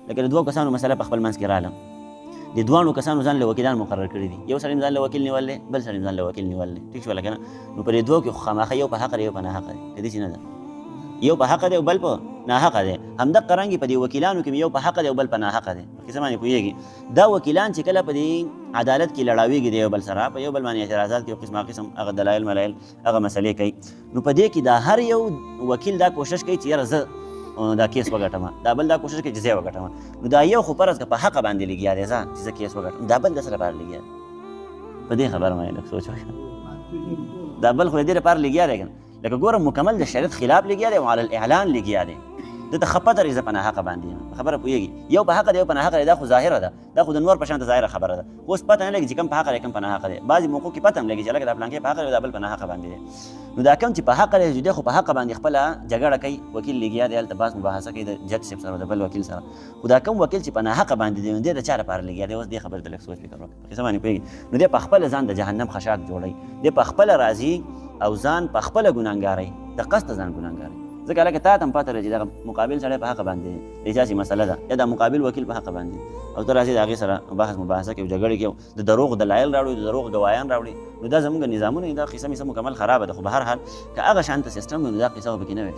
لکه د دوو کسانو مسله په خپل منځ کې راغله د دواړو کسانو ځان له وکیلان مقرر کړي دي یو سړی ځان له وکیل نیول دی بل سړی ځان له وکیل نیول دی ټیک شوله که نه نو په دې دوو کې خو خامخا یو په حقه دی یو په ناحقه دی که داسې نه ده یو په حقه دی او بل په ناحقه دی همدغه رنګې په دې وکیلانو کې یو په حقه دی او بل په ناحقه دی مخکې څه باندې پوهېږي دا وکیلان چې کله په دې عدالت کې لړاوېږي د یو بل سره په یو بل باندې اعتراضات کوي قسمه قسم هغه دلایل ملایل هغه مسلې کوي نو په دې کې دا هر یو وکیل دا کوشش کوي چې یاره زه دا کیس وګټم دا بل دا کوشش کوي چې زه یې وګټم نو دا یو خو فرض که په حقه باندې لګیا دی ځه چې زه کیس وګټم دا بل د څه لپاره لګیا دی په دې خبره باندې لږ سوچ وکړه دا بل خو د دې لپاره لګیا دی که نه لکه ګوره مکمل د شریعت خلاف لګیا دی او علی الاعلان لګیا دی دته ښه پته لري زه په ناحقه باندې یم خبره پوهېږي یو په حقه دی یو په ناحقه دی دا خو ظاهره ده دا خو د نور په شان ته ظاهره خبره ده اوس پته نه لګي چې کوم په حقه دی کوم په ناحقه دی بعضې موقعو کې پته هم لګي چې هلکه دا پلانکې په حقه دی دا بل په ناحقه باندې دی نو دا کوم چې په حقه دی دی خو په حقه باندې خپله جګړه کوي وکیل لګیا دی هلته باز مباحثه کوي د جج صاحب سره د بل وکیل سره خو دا کوم وکیل چې په ناحقه باندې دی نو دی د چا لپاره لګیا دی اوس دې خبرې ته لږ سوچ فکر وکړه څه باندې پوهېږي نو دی په خپله ځان د جهنم خشاک جوړوي دی په خپله راځي او ځان په خپله ګناهګاروي د قصد ځان ګناهګاروي ځکه هلکه تا ته هم پته لري چې دغه مقابل سړی په حقه باندې د چاسې مسله ده یا د مقابل وکیل په حقه باندې او ته راځې د هغې سره بحث مباحثه کوي جګړې کوي د دروغ دلایل راوړي د دروغ ګوایان راوړي نو دا زموږ نظامونه دا قصه مکمل خرابه ده خو به هر حال که هغه شانته سیستم وي نو دا قصه به پکې نه وي